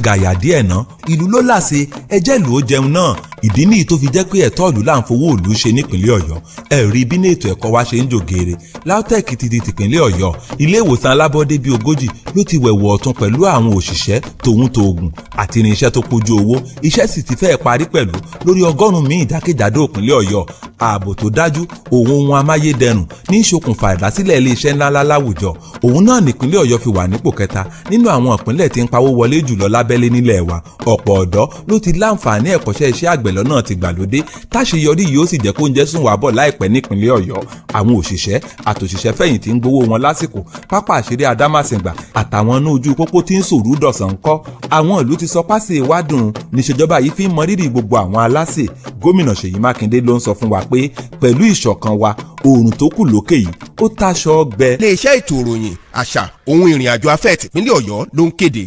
gàyà díẹ̀ ná ìlú ló láṣẹ ẹjẹ́ ìlú ó jẹun náà ìdí nìyí tó fi jẹ́ pé ẹ̀tọ́ ìlú là ń fowó ìlú ṣe nípìnlẹ̀ Ọ̀yọ́ ẹ̀rí bí ní ètò ẹ̀kọ́ wa ṣe ń jògeere LAUTECH ti di tìpínlẹ̀ Ọ̀yọ́ ilé ìwòsàn alábọ́dé bíi 40 ló ti wẹ̀wọ̀ ọ̀tun pẹ̀lú àwọn òṣìṣẹ́ tòun tòògùn àti irinṣẹ́ tó pójú owó iṣẹ́ sì ti fẹ́ẹ̀ parí pẹ̀lú lórí 100 míì jákèjádò ìpínlẹ̀ Ọ̀yọ́ ààbò tó dájú òun ohun amáyédẹrùn ní ìṣokùnfà ìdásílẹ̀ iléeṣẹ́ ńláńlá láwùjọ òun náà nípínlẹ̀ Ọ̀yọ́ fi wà nípò kẹta nínú àwọn ìpínlẹ̀ tí ń pawó wọlé jùlọ lábẹ́lé nílẹ̀ wa ọ̀pọ̀ ọ̀dọ́ ló ti láǹfààní ẹ̀kọ́ṣẹ́ iṣẹ́ àgbẹ̀ lọ́nà ti gbàlódé táṣeyọrí yìí ó sì jẹ́ kó ń jẹ́ sùn wá bọ̀ láìpẹ́ nípínlẹ̀ Ọ̀yọ́ àwọn òṣìṣẹ́ àtòṣìṣẹ́ fẹ̀yìntì ń gbowó wọn lásìkò pápá àṣírí Adámàsìngbà àtàwọn inú ojú pópó tí ń sòrú dọ̀sán kọ́ àwọn ìlú ti sọ pásì ìwádùn níṣèjọba yìí fi ń mọ rírì gbogbo àwọn aláṣẹ gómìnà Ṣèyí Mákindé ló ń sọ fún wa pé pẹ̀lú ìṣọ̀kan wa oòrùn tó kù lókè yìí ó táṣọ ọgbẹ. iléeṣẹ́ ètò ìròyìn àṣà ohun ìrìn àjò afẹ́ tìpínlẹ̀ Ọ̀yọ́ ló ń kéde.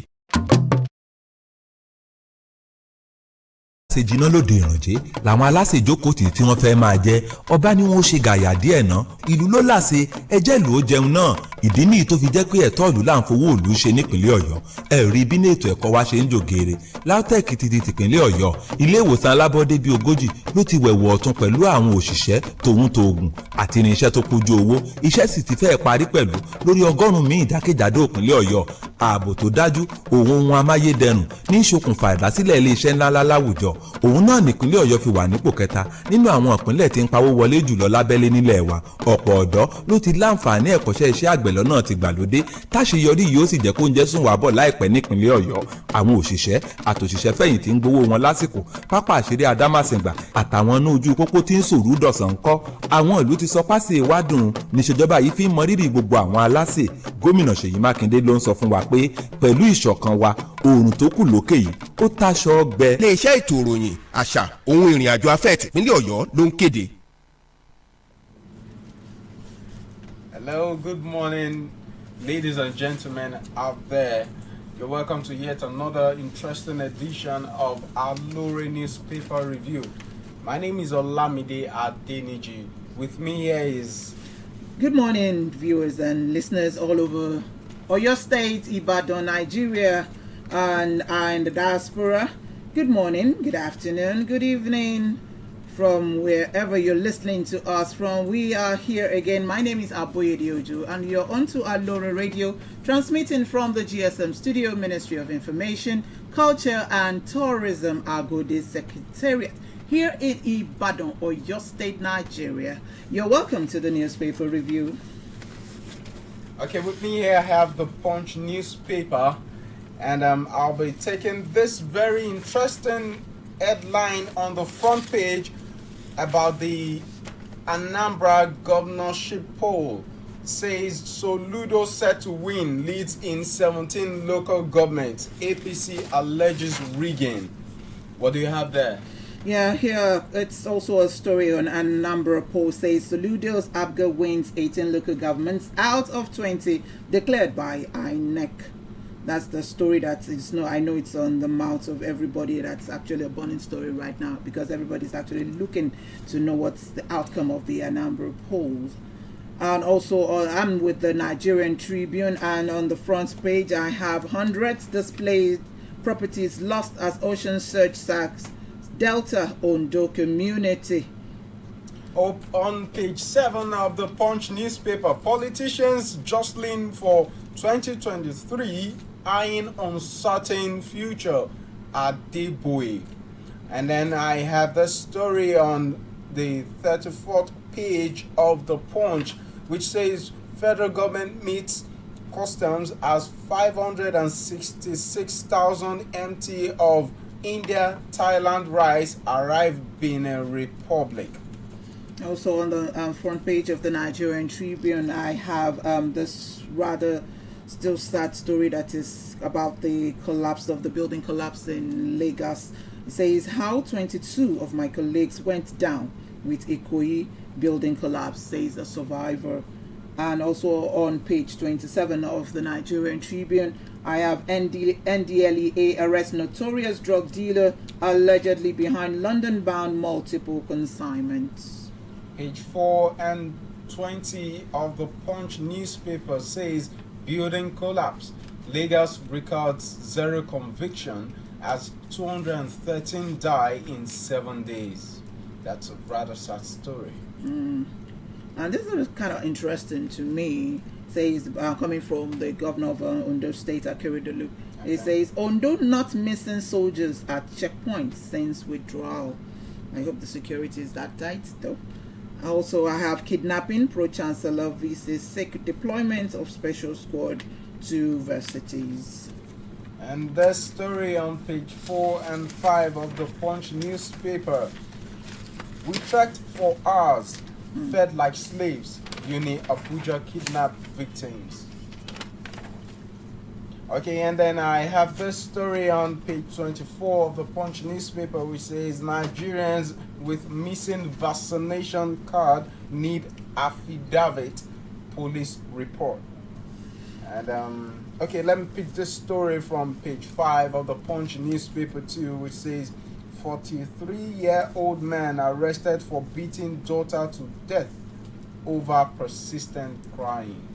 ṣe jiná lóde ìrànjẹ́ làwọn aláṣẹ ìjókòtì tí wọ́n fẹ́ máa jẹ ọba ni wọ́n ṣe gàyà díẹ̀ ná ìlú ló láṣẹ ẹjẹ́ ìlú ó jẹun náà ìdí nìyí tó fi jẹ́ pé ẹ̀tọ́ ìlú là ń fowó ìlú ṣe nípìnlẹ̀ Ọ̀yọ́ ẹ̀rí bí ní ètò ẹ̀kọ́ wa ṣe ń jògeere LAUTECH ti di tìpínlẹ̀ Ọ̀yọ́ ilé ìwòsàn alábọ́dé bíi 40 ló ti wẹ̀wọ̀ ọ̀tun pẹ̀lú àwọn òṣìṣẹ́ tòun tòògùn àti irinṣẹ́ tó pójú owó iṣẹ́ sì ti fẹ́ẹ̀ parí pẹ̀lú lórí 100 míì jákèjádò ìpínlẹ̀ Ọ̀yọ́ ààbò tó dájú òun ohun amáyédẹrùn ní ìṣokùnfà ìdásílẹ̀ iléeṣẹ́ ńláńlá láwùjọ òun náà nípínlẹ̀ Ọ̀yọ́ fi wà nípò kẹta nínú àwọn ìpínlẹ̀ tí ń pawó wọlé jùlọ lábẹ́lé nílẹ̀ wa ọ̀pọ̀ ọ̀dọ́ ló ti láǹfààní ẹ̀kọ́ṣẹ́ iṣẹ́ àgbẹ̀ lọ́nà ti gbàlódé táṣeyọrí yìí ó sì jẹ́ kó ń jẹ́ sùn wá bọ̀ láìpẹ́ nípínlẹ̀ Ọ̀yọ́ àwọn òṣìṣẹ́ àtòṣìṣẹ́ fẹ̀yìntì ń gbowó wọn lásìkò pápá àṣírí Adámàsìngbà àtàwọn inú ojú pópó tí ń sòrú dọ̀sán kọ́ àwọn ìlú ti sọ pásì ìwádùn níṣèjọba yìí fi ń mọ rírì gbogbo àwọn aláṣẹ gómìnà Ṣèyí Mákindé ló ń sọ fún wa pé pẹ̀lú ìṣọ̀kan wa oòrùn tó kù lókè yìí ó táṣọ ọgbẹ. iléeṣẹ́ ètò ìròyìn àṣà ohun ìrìn àjò afẹ́ tìpínlẹ̀ Ọ̀yọ́ ló ń kéde. Hello, good morning, ladies and gentlemen out there. You're welcome to yet another interesting edition of our Lore Newspaper Review. My name is Olamide Adeniji. With me here is... Good morning, viewers and listeners all over Oyo State, Ibadan, Nigeria, and the diaspora. Good morning, good afternoon, good evening, from wherever you're listening to us from. We are here again. My name is Aboyede Ojo, and you're on to Alora Radio, transmitting from the GSM Studio, Ministry of Information, Culture and Tourism, Agodi Secretariat, here in Ibadan, Oyo State, Nigeria. You're welcome to the newspaper review. Okay, with me here I have the Punch newspaper, and I'll be taking this very interesting headline on the front page about the Anambra governorship poll. It says Soludo set to win, leads in 17 local governments. APC alleges rigging. What do you have there? Yeah, here it's also a story on Anambra poll says Soludo's ABGA wins 18 local governments out of 20 declared by INEC. That's the story that is, no, I know it's on the mouth of everybody. That's actually a burning story right now because everybody's actually looking to know what's the outcome of the Anambra polls. And also I'm with the Nigerian Tribune, and on the front page I have hundreds displayed properties lost as ocean surge sacks Delta Ondo community. Up on page 7 of the Punch newspaper, politicians jostling for 2023 eyeing uncertain future at Deboe. And then I have the story on the 34th page of the Punch, which says federal government meets customs as 566,000 MT of India Thailand rice arrive Benin Republic. Also on the front page of the Nigerian Tribune, I have this rather still sad story that is about the collapse of the building collapse in Lagos. It says how 22 of my colleagues went down with Ikoyi building collapse, says a survivor. And also on page 27 of the Nigerian Tribune, I have NDLEA arrests notorious drug dealer allegedly behind London-bound multiple consignments. Page 4 and 20 of the Punch newspaper says building collapse. Lagos records 0 conviction as 213 die in 7 days. That's a rather sad story. And this is kind of interesting to me. Says coming from the governor of Ondo State, Akeredolu. It says Ondo not missing soldiers at checkpoints since withdrawal. I hope the security is that tight though. Also, I have kidnapping. Pro Chancellor VC sick deployment of special squad to universities. And this story on page 4 and 5 of the Punch newspaper. We trekked for hours, fed like slaves. Uni Abuja kidnapped victims. Okay, and then I have this story on page 24 of the Punch newspaper, which says Nigerians with missing vaccination card need affidavit, police report. And okay, let me pick this story from page 5 of the Punch newspaper too, which says 43-year-old man arrested for beating daughter to death over persistent crying.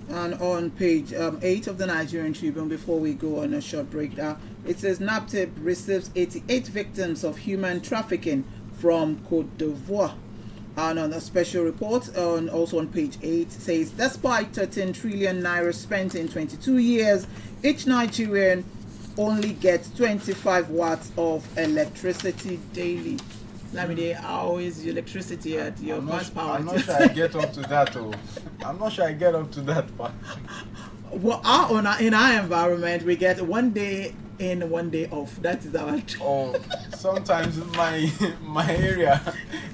And on page 8 of the Nigerian Tribune, before we go on a short break now, it says NAPTIP receives 88 victims of human trafficking from Côte d'Ivoire. And on a special report, also on page 8, says despite 13 trillion naira spent in 22 years, each Nigerian only gets 25 watts of electricity daily. Lamide, how is your electricity at your mass power? I'm not sure I get up to that. I'm not sure I get up to that part. Well, in our environment, we get 1 day in, 1 day off. That is our. Oh, sometimes my area,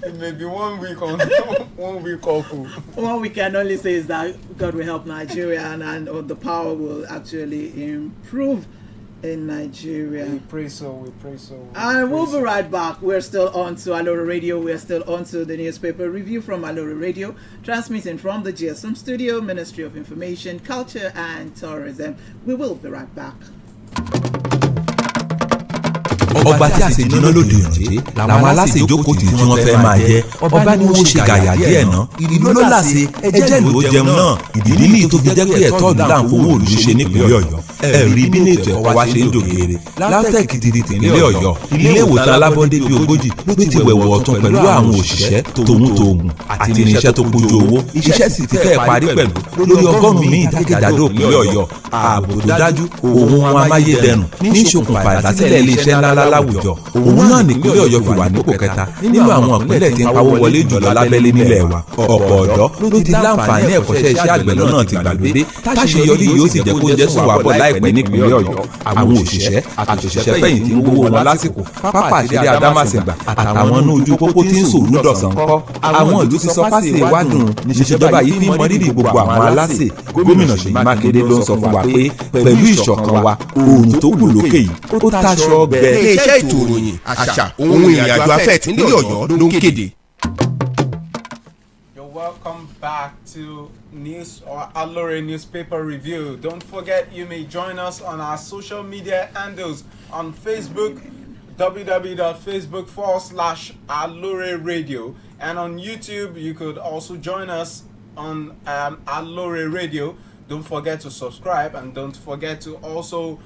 it may be 1 week on, 1 week off. What we can only say is that God will help Nigeria and the power will actually improve in Nigeria. We pray so. And we'll be right back. We're still on to Alore Radio. We're still on to the newspaper review from Alore Radio, transmitting from the GSM studio, Ministry of Information, Culture and Tourism. We will be right back. ọba tí àṣejù náà lòdì ìrànjẹ́ làwọn aláṣẹ ìjókòó tí wọ́n fẹ́ máa jẹ ọba ni wọ́n ṣe gàyà díẹ̀ ná ìlú ló láṣẹ ẹjẹ́ ìlú ó jẹun náà ìdí nìyí tó fi jẹ́ pé ẹ̀tọ́ ìlú là ń fowó òlu ṣe nípìnlẹ̀ ọ̀yọ́ ẹ̀rí bí ní ètò ẹ̀kọ́ wa ṣe ń dògèrè LAUTECH ti di tìpínlẹ̀ ọ̀yọ́ ilé ìwòsàn alábọ́dé bíi 40 ló ti wẹ̀wọ̀ ọ̀tún pẹ̀lú àwọn òṣìṣẹ́ tòun àti irinṣẹ́ tó kójú owó iṣẹ́ sì ti fẹ́ parí pẹ̀lú lórí 100 míì jákèjádò ìpínlẹ̀ ọ̀yọ́ ààbò tó dájú ohun amáyédẹrùn ní ìṣokùnfà ìdásílẹ̀ iléeṣẹ́ ńláńlá láwùjọ òun náà nípínlẹ̀ ọ̀yọ́ fi wà nípò kẹta nínú àwọn ìpínlẹ̀ tí ń pawó wọlé jùlọ lábẹ́lé nílẹ̀ wa ọ̀pọ̀ ọ̀dọ́ ló ti láǹfààní ẹ̀kọ́ṣẹ́ iṣẹ́ àgbẹ̀ lọ́nà ti gbàlódé táṣeyọrí yóò sì jẹ́ kó jẹ́ sùn wà bọ̀ láìpẹ́ nípínlẹ̀ ọ̀yọ́ àwọn òṣìṣẹ́ àtòṣìṣẹ́ fẹ̀yìntì ń gbowó wọn lásìkò pápá ìṣeré Adámàsìngbà àtàwọn inú ojú pópó tí ń sòrú dọ̀sán kọ́ àwọn ìlú ti sọ fásitì ìwádùn níṣèjọba yìí fi mọrírì gbogbo àwọn aláṣẹ gómìnà Ṣèyí Mákindé ló ń sọ fún wa pé pẹ̀lú ìṣọ̀kan wa oòrùn tó kù lókè yìí ó táṣọ ọgbẹ́. iléeṣẹ́ ètò ìròyìn àṣà ohun ìrìnàjò afẹ́ ìpínlẹ̀ ọ̀yọ́ ló ń kéde. You're welcome back to News or Alore Newspaper Review. Don't forget you may join us on our social media handles on Facebook, www.facebook.com/Alore Radio, and on YouTube you could also join us on Alore Radio. Don't forget to subscribe and don't forget to also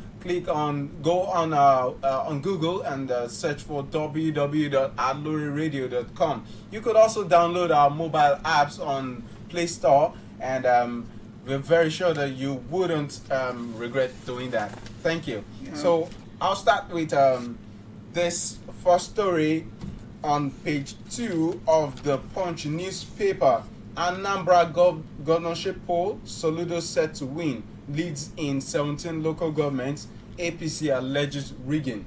go on Google and search for www.aloreradio.com. You could also download our mobile apps on Play Store, and we're very sure that you wouldn't regret doing that. Thank you. Yeah. So I'll start with this first story on page 2 of the Punch newspaper. Anambra governorship poll, Soludo set to win, leads in 17 local governments, APC alleges rigging.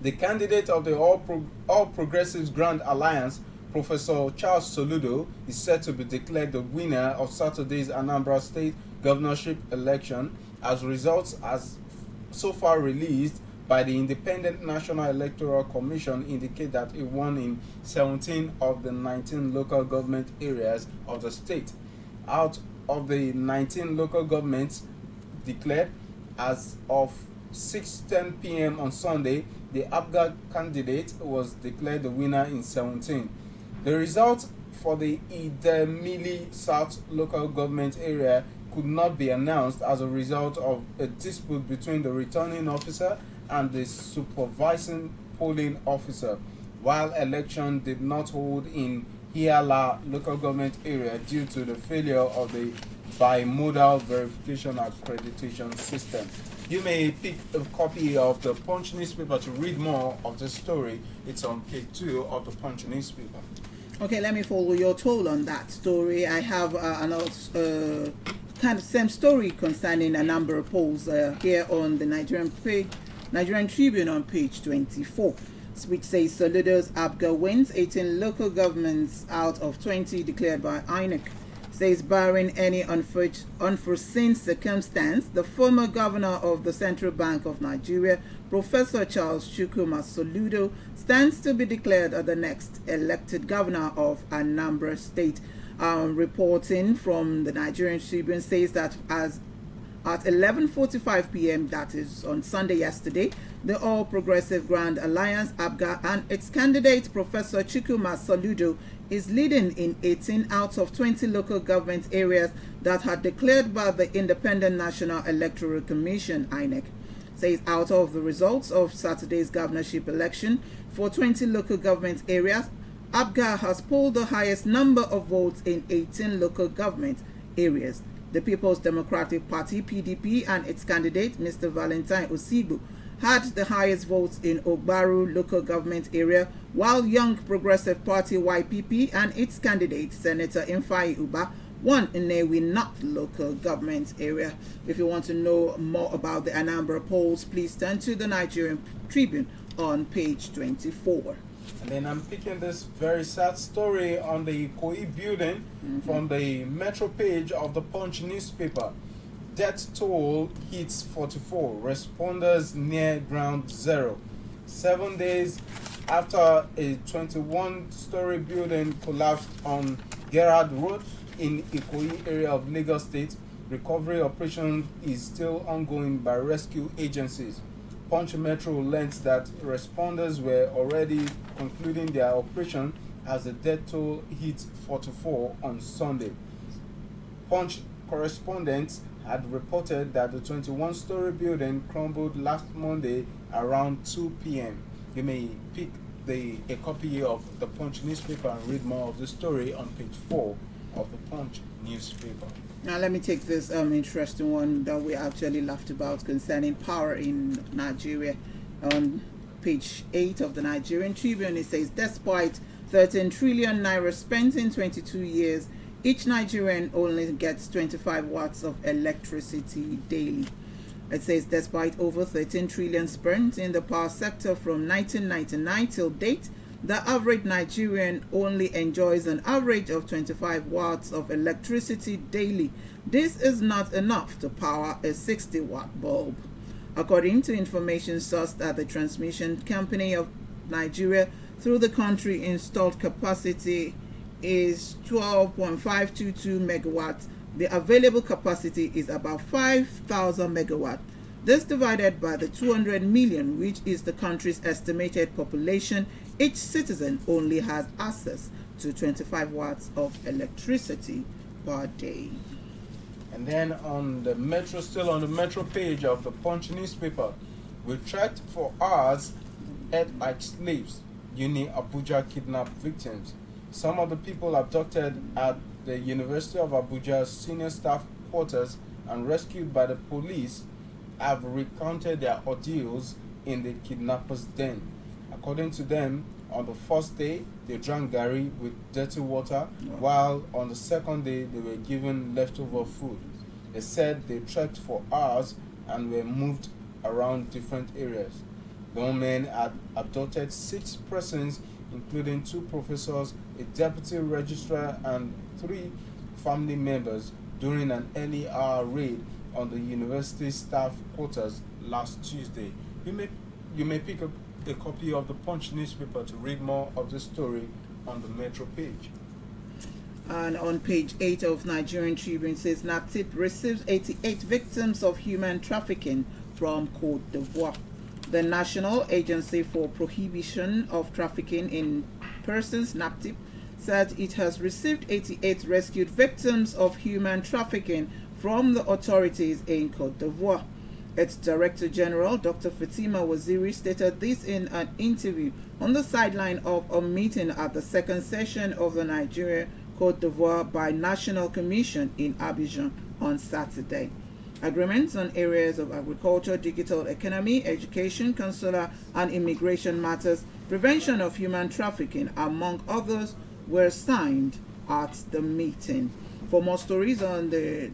The candidate of the All Progressives Grand Alliance, Professor Charles Soludo, is set to be declared the winner of Saturday's Anambra State governorship election, as results as so far released by the Independent National Electoral Commission indicate that he won in 17 of the 19 local government areas of the state. Out of the 19 local governments declared, as of 6:10 p.m. on Sunday, the APGA candidate was declared the winner in 17. The result for the Idemili South local government area could not be announced as a result of a dispute between the returning officer and the supervising polling officer, while election did not hold in Hiala local government area due to the failure of the bimodal verification accreditation system. You may pick a copy of the Punch newspaper to read more of the story. It's on page 2 of the Punch newspaper. Okay, let me follow your toll on that story. I have another kind of same story concerning a number of polls here on the Nigerian Tribune on page 24, which says Soludo's APGA wins 18 local governments out of 20 declared by INEC. Says barring any unforeseen circumstance, the former governor of the Central Bank of Nigeria, Professor Charles Chukwuma Soludo, stands to be declared as the next elected governor of Anambra State. Reporting from the Nigerian Tribune says that as at 11:45 p.m., that is on Sunday yesterday, the All Progressive Grand Alliance APGA and its candidate Professor Chukwuma Soludo is leading in 18 out of 20 local government areas that had declared by the Independent National Electoral Commission (INEC). Says out of the results of Saturday's governorship election for 20 local government areas, APGA has polled the highest number of votes in 18 local government areas. The People's Democratic Party (PDP) and its candidate Mr. Valentine Osigbo had the highest votes in Ogbaru local government area, while Young Progressive Party (YPP) and its candidate Senator Ifeanyi Ubah won in Nnewi North local government area. If you want to know more about the Anambra polls, please turn to the Nigerian Tribune on page 24. And then I'm picking this very sad story on the Ikoyi building from the Metro page of the Punch newspaper. Death toll hits 44. Responders near ground zero. 7 days after a 21-story building collapsed on Gerard Road in Ikoyi area of Lagos State, recovery operation is still ongoing by rescue agencies. Punch Metro learned that responders were already concluding their operation as the death toll hit 44 on Sunday. Punch correspondents had reported that the 21-story building crumbled last Monday around 2 p.m. You may pick a copy of the Punch newspaper and read more of the story on page 4 of the Punch newspaper. Now let me take this interesting one that we actually laughed about concerning power in Nigeria. On page 8 of the Nigerian Tribune, it says, despite 13 trillion naira spent in 22 years, each Nigerian only gets 25 watts of electricity daily. It says, despite over 13 trillion spent in the power sector from 1999 till date, the average Nigerian only enjoys an average of 25 watts of electricity daily. This is not enough to power a 60-watt bulb. According to information sourced at the Transmission Company of Nigeria, through the country installed capacity is 12.522 megawatts. The available capacity is about 5,000 megawatts. This divided by the 200 million, which is the country's estimated population, each citizen only has access to 25 watts of electricity per day. And then on the Metro, still on the Metro page of the Punch newspaper, we tracked for hours held like slaves, Uni Abuja kidnapped victims. Some of the people abducted at the University of Abuja's senior staff quarters and rescued by the police have recounted their ordeals in the kidnappers' den. According to them, on the first day, they drank garri with dirty water, while on the second day, they were given leftover food. They said they trekked for hours and were moved around different areas. The women had abducted 6 persons, including 2 professors, a deputy registrar, and 3 family members during an early hour raid on the university staff quarters last Tuesday. You may pick up a copy of the Punch newspaper to read more of the story on the Metro page. And on page 8 of Nigerian Tribune says NAPTIP receives 88 victims of human trafficking from Côte d'Ivoire. The National Agency for Prohibition of Trafficking in Persons, NAPTIP, said it has received 88 rescued victims of human trafficking from the authorities in Cote d'Ivoire. Its Director General, Dr. Fatima Waziri, stated this in an interview on the sideline of a meeting at the second session of the Nigeria-Cote d'Ivoire Binational Commission in Abidjan on Saturday. Agreements on areas of agriculture, digital economy, education, consular and immigration matters, prevention of human trafficking, among others, were signed at the meeting. For more stories on the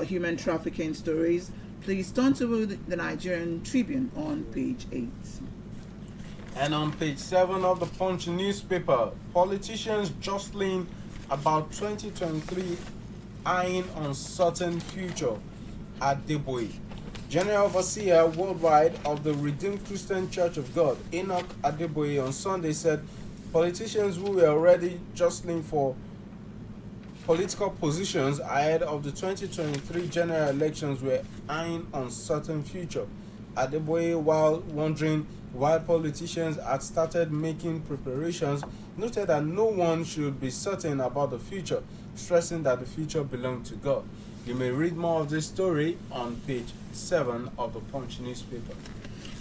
human trafficking stories, please turn to the Nigerian Tribune on page 8. And on page 7 of the Punch newspaper, politicians jostling about 2023 eyeing uncertain future at Adeboye. General Overseer Worldwide of the Redeemed Christian Church of God, Enoch Adeboye, on Sunday said politicians who were already jostling for political positions ahead of the 2023 general elections were eyeing uncertain future. Adeboye, while wondering why politicians had started making preparations, noted that no one should be certain about the future, stressing that the future belonged to God. You may read more of this story on page 7 of the Punch newspaper.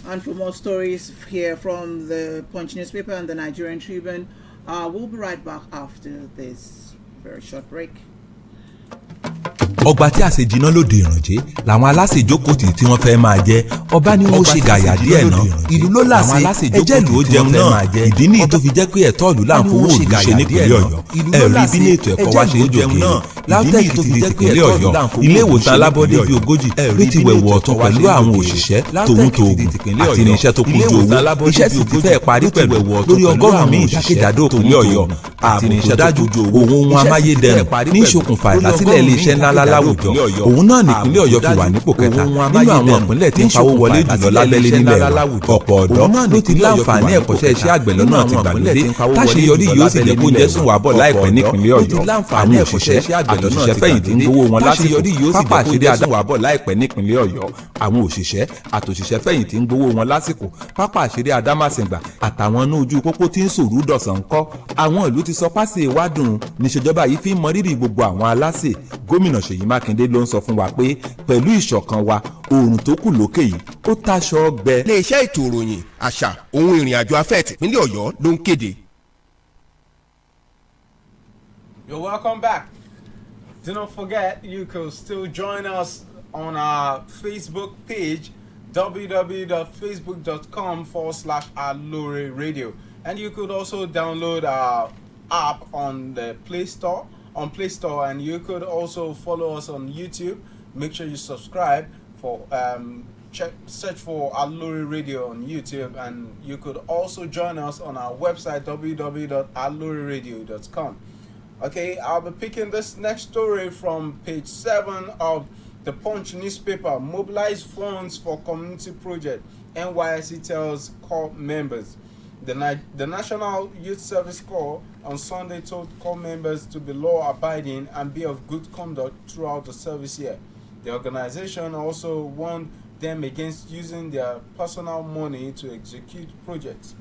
And for more stories here from the Punch newspaper and the Nigerian Tribune, we'll be right back after this very short break. ọgbà tí àṣejiná lòdì ìrànjẹ làwọn aláṣẹ ìjókòó tí wọ́n fẹ́ máa jẹ ọba ni wọ́n ṣe gàyà díẹ̀ náà ìlú ló láṣẹ ẹjẹ́ ìlú ó jẹun náà ìdí nìyí tó fi jẹ́ pé ẹ̀tọ́ ìlú là ń fowó òlù ṣe nípìnlẹ̀ Ọ̀yọ́ ẹ̀rí bí ní ètò ẹ̀kọ́ wa ṣe ń jòkè LAUTECH ti di tìpínlẹ̀ Ọ̀yọ́ ilé ìwòsàn alábọ́dé bíi ogójì ló ti wẹ̀wọ̀ ọ̀tún pẹ̀lú àwọn òṣìṣẹ́ tòun tòògùn àti irinṣẹ́ tó kúnjú owó iṣẹ́ sì ti fẹ́ parí pẹ̀lú lórí ọgọ́rùn-ún jákèjádò ìpínlẹ̀ Ọ̀yọ́ ààbò tó dájú òun ohun amáyédẹrùn ní ìṣokùnfà ìdásílẹ̀ iléeṣẹ́ ńláńlá láwùjọ òun náà nípínlẹ̀ Ọ̀yọ́ fi wà nípò kẹta nínú àwọn ìpínlẹ̀ tí ń pawó wọlé jùlọ lábẹ́lé nílẹ̀ ọ̀pọ̀ ọ̀dọ́ ló ti láǹfààní ẹ̀kọ́ṣẹ́ iṣẹ́ àgbẹ̀ lọ́nà àti ìgbàlódé táṣeyọrí yóò sì jẹ́ kó jẹ́ sùn wà bọ̀ láìpẹ́ nípínlẹ̀ Ọ̀yọ́ àwọn òṣìṣẹ́ àtòṣìṣẹ́ fẹ̀yìntì ń gbowó wọn lásìkò pápá àṣírí adáwà bọ̀ láìpẹ́ nípínlẹ̀ Ọ̀yọ́ àwọn òṣìṣẹ́ àtòṣìṣẹ́ fẹ̀yìntì ń gbowó wọn lásìkò pápá àṣírí adámàsìngbà àtàwọn inú ojú pópó tí ń sòrú dọ̀sán kọ́ àwọn ìlú ti sọ pásì ìwádùn níṣèjọba yìí fi ń mọ rírì gbogbo àwọn aláṣẹ gómìnà Ṣèyí Mákindé ló ń sọ fún wa pé pẹ̀lú ìṣọ̀kan wa oòrùn tó kù lókè yìí ó táṣọ ọgbẹ. iléeṣẹ́ ètò ìròyìn àṣà ohun ìrìn àjò afẹ́ tìpínlẹ̀ Ọ̀yọ́ ló ń kéde. You're welcome back. Do not forget you can still join us on our Facebook page www.facebook.com/Alore Radio, and you could also download our app on the Play Store and you could also follow us on YouTube. Make sure you subscribe for search for Alore Radio on YouTube, and you could also join us on our website www.aloreradio.com. Okay, I'll be picking this next story from page 7 of the Punch newspaper. Mobilize funds for community project. NYSC tells corps members. The National Youth Service Corps on Sunday told corps members to be law-abiding and be of good conduct throughout the service year. The organization also warned them against using their personal money to execute projects.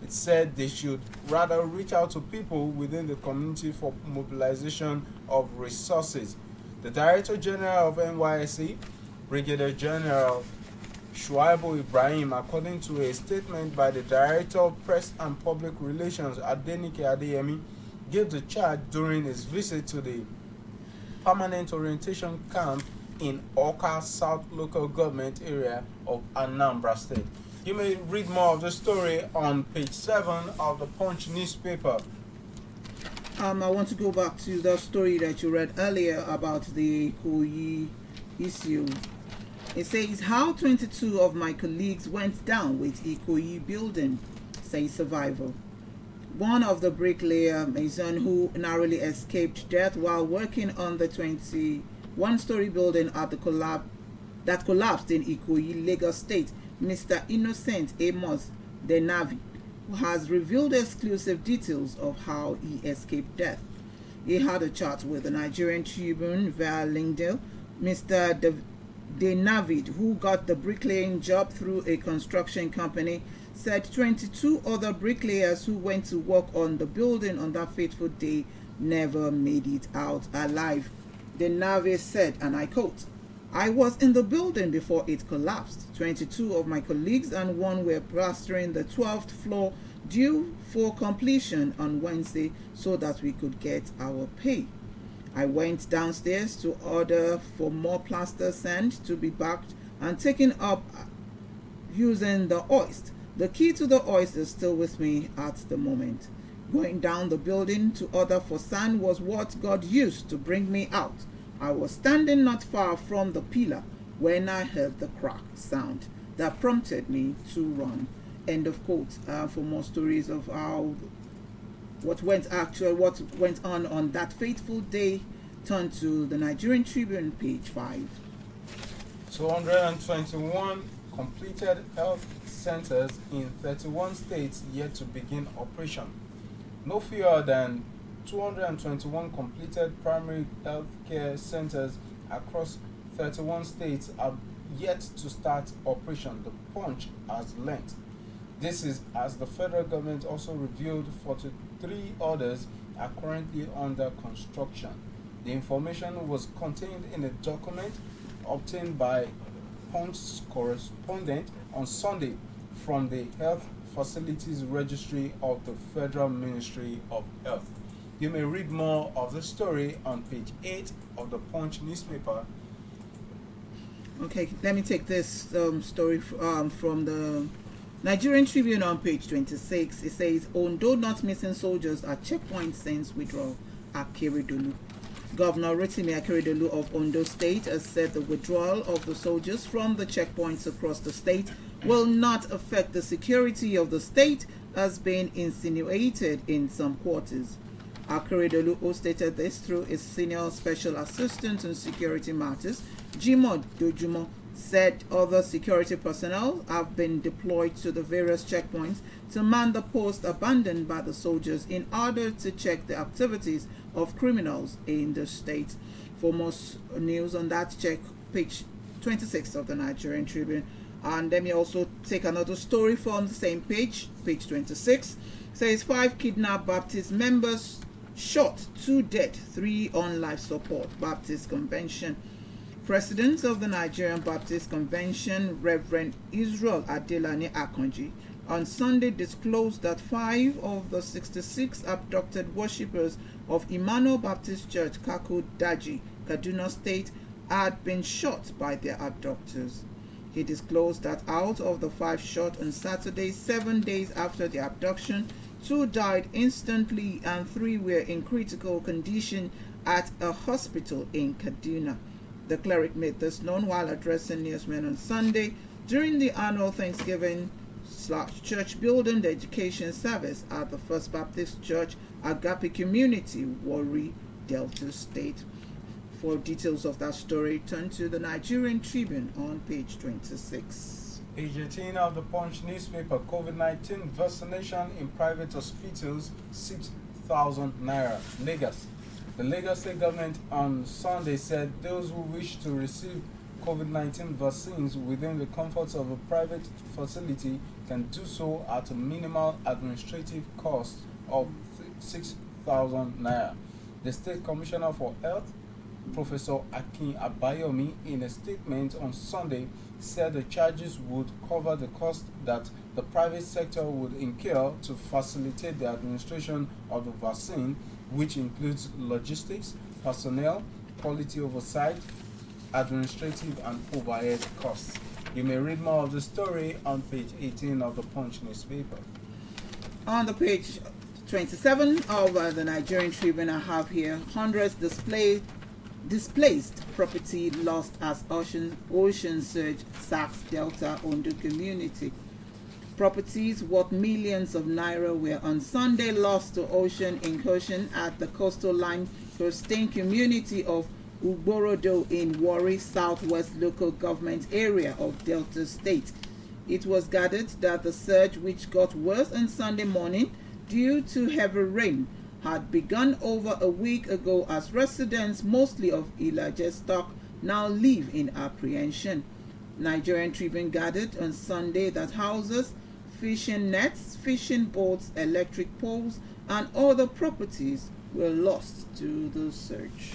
It said they should rather reach out to people within the community for mobilization of resources. The Director General of NYSC, Brigadier General Shuaibu Ibrahim, according to a statement by the Director of Press and Public Relations, Adenike Adeyemi, gave the charge during his visit to the permanent orientation camp in Awka South local government area of Anambra State. You may read more of the story on page 7 of the Punch newspaper. I want to go back to the story that you read earlier about the Ikoyi issue. It says, how 22 of my colleagues went down with Ikoyi building, says survivor. One of the bricklayer mason who narrowly escaped death while working on the 21-story building at the that collapsed in Ikoyi, Lagos State, Mr. Innocent Amos Denavi, who has revealed exclusive details of how he escaped death. He had a chat with the Nigerian Tribune via LinkedIn. Mr. Denavid, who got the bricklaying job through a construction company, said 22 other bricklayers who went to work on the building on that fateful day never made it out alive. The Navy said, and I quote, "I was in the building before it collapsed. 22 of my colleagues and one were plastering the 12th floor due for completion on Wednesday so that we could get our pay. I went downstairs to order for more plaster sand to be bagged and taken up using the hoist. The key to the hoist is still with me at the moment. Going down the building to order for sand was what God used to bring me out. I was standing not far from the pillar when I heard the crack sound that prompted me to run." End of quote. For more stories of what went on that fateful day, turn to the Nigerian Tribune, page 5. 221 completed health centers in 31 states yet to begin operation. No fewer than 221 completed primary health care centers across 31 states are yet to start operation, the Punch has learnt. This is as the federal government also revealed 43 others are currently under construction. The information was contained in a document obtained by Punch's correspondent on Sunday from the Health Facilities Registry of the Federal Ministry of Health. You may read more of the story on page 8 of the Punch newspaper. Okay, let me take this story from the Nigerian Tribune on page 26. It says, "Ondo not missing soldiers at checkpoint since withdrawal." Akeredolu. Governor Rotimi Akeredolu of Ondo State has said the withdrawal of the soldiers from the checkpoints across the state will not affect the security of the state as being insinuated in some quarters. Akeredolu stated this through his senior special assistant on security matters, Jimoh Dojumo, said other security personnel have been deployed to the various checkpoints to man the post abandoned by the soldiers in order to check the activities of criminals in the state. For more news on that, check page 26 of the Nigerian Tribune. And let me also take another story from the same page, page 26. Says 5 kidnapped Baptist members shot, 2 dead, 3 on life support. Baptist Convention. President of the Nigerian Baptist Convention, Reverend Israel Adelani Akonji, on Sunday disclosed that 5 of the 66 abducted worshippers of Emmanuel Baptist Church, Kako Daji, Kaduna State, had been shot by their abductors. He disclosed that out of the 5 shot on Saturday, 7 days after the abduction, 2 died instantly and 3 were in critical condition at a hospital in Kaduna. The cleric made this known while addressing newsmen on Sunday during the annual Thanksgiving/church building education service at the First Baptist Church, Agape Community, Warri, Delta State. For details of that story, turn to the Nigerian Tribune on page 26. Page 18 of the Punch newspaper, COVID-19 vaccination in private hospitals, 6,000 naira. Lagos. The Lagos State government on Sunday said those who wish to receive COVID-19 vaccines within the comforts of a private facility can do so at a minimal administrative cost of 6,000 naira. The State Commissioner for Health, Professor Akin Abayomi, in a statement on Sunday, said the charges would cover the cost that the private sector would incur to facilitate the administration of the vaccine, which includes logistics, personnel, quality oversight, administrative and overhead costs. You may read more of the story on page 18 of the Punch newspaper. On the page 27 of the Nigerian Tribune, I have here hundreds displaced property lost as ocean surge sacks Delta Ondo community. Properties worth millions of naira were on Sunday lost to ocean incursion at the coastal line coastal community of Ugborodo in Warri Southwest local government area of Delta State. It was gathered that the surge, which got worse on Sunday morning due to heavy rain, had begun over a week ago as residents, mostly of Ilaje stock, now live in apprehension. Nigerian Tribune gathered on Sunday that houses, fishing nets, fishing boats, electric poles, and other properties were lost to the surge.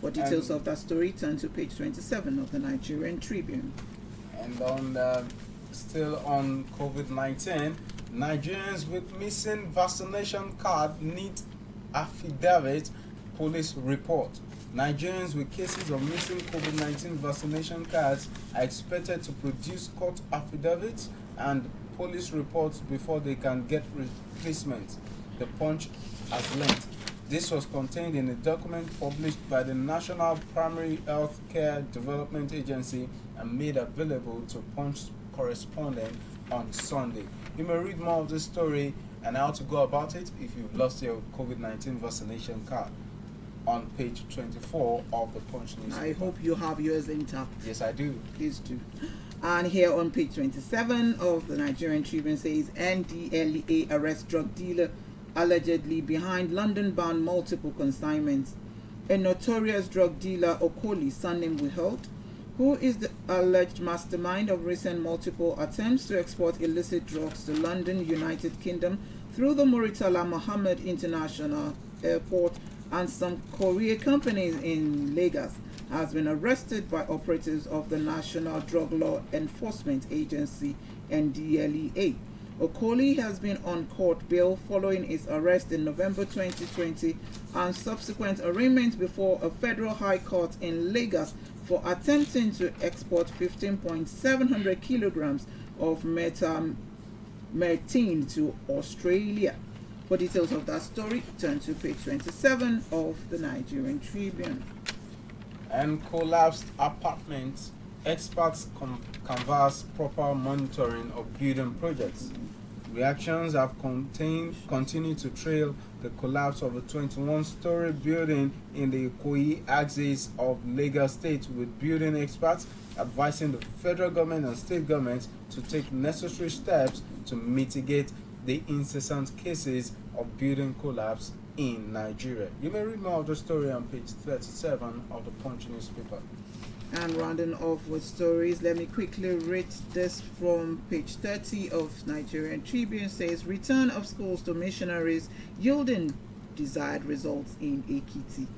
For details of that story, turn to page 27 of the Nigerian Tribune. And still on COVID-19, Nigerians with missing vaccination card need affidavit, police report. Nigerians with cases of missing COVID-19 vaccination cards are expected to produce court affidavits and police reports before they can get replacement, the Punch has learned. This was contained in a document published by the National Primary Health Care Development Agency and made available to Punch correspondent on Sunday. You may read more of this story and how to go about it if you've lost your COVID-19 vaccination card on page 24 of the Punch newspaper. I hope you have yours intact. Yes, I do. Please do. And here on page 27 of the Nigerian Tribune says NDLEA arrests drug dealer allegedly behind London-bound multiple consignments. A notorious drug dealer, Okoli, surname withheld, who is the alleged mastermind of recent multiple attempts to export illicit drugs to London, United Kingdom through the Muritala Mohammed International Airport and some courier companies in Lagos, has been arrested by operatives of the National Drug Law Enforcement Agency, NDLEA. Okoli has been on court bail following his arrest in November 2020 and subsequent arraignment before a federal high court in Lagos for attempting to export 15.700 kilograms of methamphetamine to Australia. For details of that story, turn to page 27 of the Nigerian Tribune. And collapsed apartments, experts canvass proper monitoring of building projects. Reactions have continued to trail the collapse of a 21-story building in the Ikoyi axis of Lagos State, with building experts advising the federal government and state governments to take necessary steps to mitigate the incessant cases of building collapse in Nigeria. You may read more of the story on page 37 of the Punch newspaper. And rounding off with stories, let me quickly read this from page 30 of Nigerian Tribune. Says return of schools to missionaries yielding desired results in Ekiti,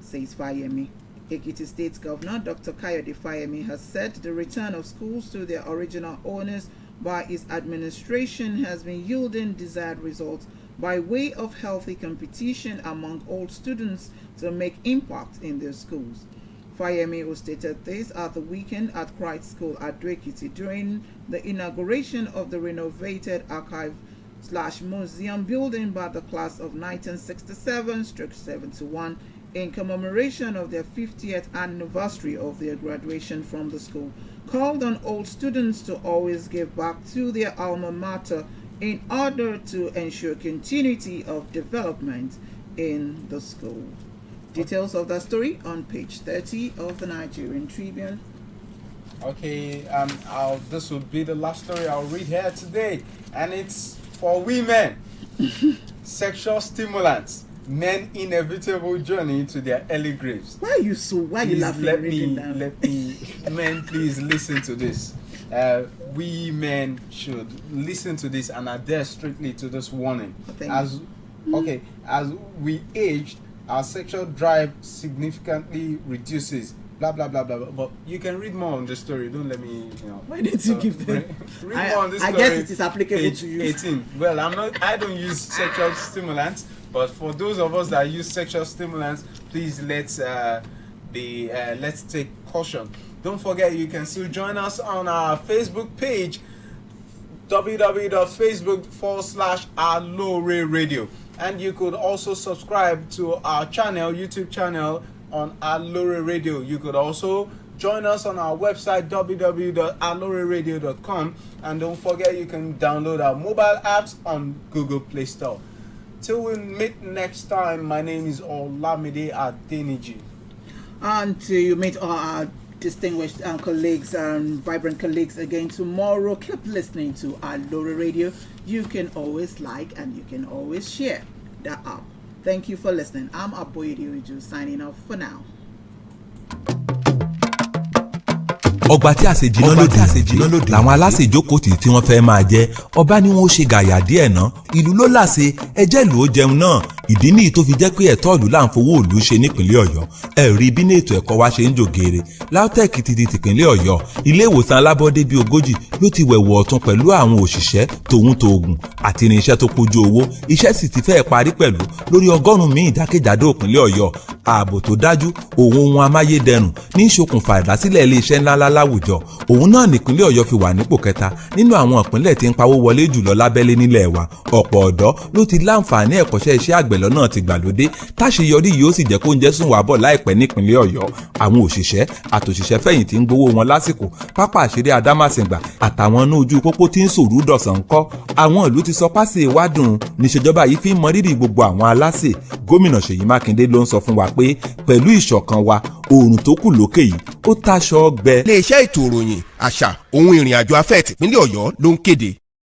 says Fayemi. Ekiti State Governor Dr. Kayode Fayemi has said the return of schools to their original owners by his administration has been yielding desired results by way of healthy competition among all students to make impact in their schools. Fayemi, who stated this at the weekend at Christ School at Ekiti during the inauguration of the renovated archive/museum building by the class of 1967/71 in commemoration of their 50th anniversary of their graduation from the school, called on all students to always give back to their alma mater in order to ensure continuity of development in the school. Details of that story on page 30 of the Nigerian Tribune. Okay, this will be the last story I'll read here today, and it's for women. Sexual stimulants, men inevitable journey to their early graves. Why are you laughing? Let me, men, please listen to this. We men should listen to this and adhere strictly to this warning. As we aged, our sexual drive significantly reduces. Blah blah blah blah. But you can read more on the story. Don't let me, Why didn't you give them? Read more on this story. I guess it is applicable page to you. 18. Well, I don't use sexual stimulants, but for those of us that use sexual stimulants, please let's take caution. Don't forget, you can still join us on our Facebook page, www.facebook.com/Alore Radio. And you could also subscribe to our channel, YouTube channel on Alore Radio. You could also join us on our website, www.aloreradio.com. And don't forget, you can download our mobile apps on Google Play Store. Till we meet next time, my name is Olamide Adeniji. And to meet our distinguished colleagues and vibrant colleagues again tomorrow, keep listening to Alore Radio. You can always like and you can always share the app. Thank you for listening. I'm Aboyede Uju signing off for now. ọgbà tí àṣejìnà lòdì làwọn aláṣejókòtì tí wọ́n fẹ́ máa jẹ ọba ni wọ́n ó ṣe gàyà díẹ̀ ná ìlú ló láṣẹ ẹjẹ́ ìlú ó jẹun náà ìdí nìyí tó fi jẹ́ pé ẹ̀tọ́ ìlú là ń fowó ìlú ṣe nípìnlẹ̀ Ọ̀yọ́. ẹ rí bí ní ètò ẹ̀kọ́ wa ṣe ń jògèrè. LAUTECH ti di tìpínlẹ̀ Ọ̀yọ́. ilé ìwòsàn alábọ́dé bíi 40 ló ti wẹ̀wọ̀ ọ̀tun pẹ̀lú àwọn òṣìṣẹ́ tòun tòògùn àti irinṣẹ́ tó pójú owó. iṣẹ́ sì ti fẹ́ẹ̀ parí pẹ̀lú lórí 100 míì jákèjádò ìpínlẹ̀ Ọ̀yọ́. ààbò tó dájú òun ohun amáyédẹrùn ní ìṣokùnfà ìdásílẹ̀ iléeṣẹ́ ńláńlá láwùjọ. òun náà nípínlẹ̀ Ọ̀yọ́ fi wà nípò kẹta nínú àwọn ìpínlẹ̀ tí ń pawó wọlé jùlọ lábẹ́lé nílẹ̀ wa. ọ̀pọ̀ ọ̀dọ́ ló ti láǹfààní ẹ̀kọ́ṣẹ́ iṣẹ́ àgbẹ̀ lọ́nà ti gbàlódé táṣeyọrí yìí ó sì jẹ́ kó ń jẹ́ sùn wá bọ̀ láìpẹ́ nípínlẹ̀ Ọ̀yọ́. àwọn òṣìṣẹ́ àtòṣìṣẹ́ fẹ̀yìntì ń gbowó wọn lásìkò. pápá àṣírí Adámàsìngbà àtàwọn inú ojú pópó tí ń sòrú dọ̀sán ń kọ́. àwọn ìlú ti sọ pásì ìwádùn níṣèjọba yìí fi ń mọ rírì gbogbo àwọn aláṣẹ. gómìnà Ṣèyí Mákindé ló ń sọ fún wa pé pẹ̀lú ìṣọ̀kan wa oòrùn tó kù lókè yìí ó táṣọ ọgbẹ. iléeṣẹ́ ètò ìròyìn àṣà ohun ìrìn àjò afẹ́ tìpínlẹ̀ Ọ̀yọ́ ló ń kéde.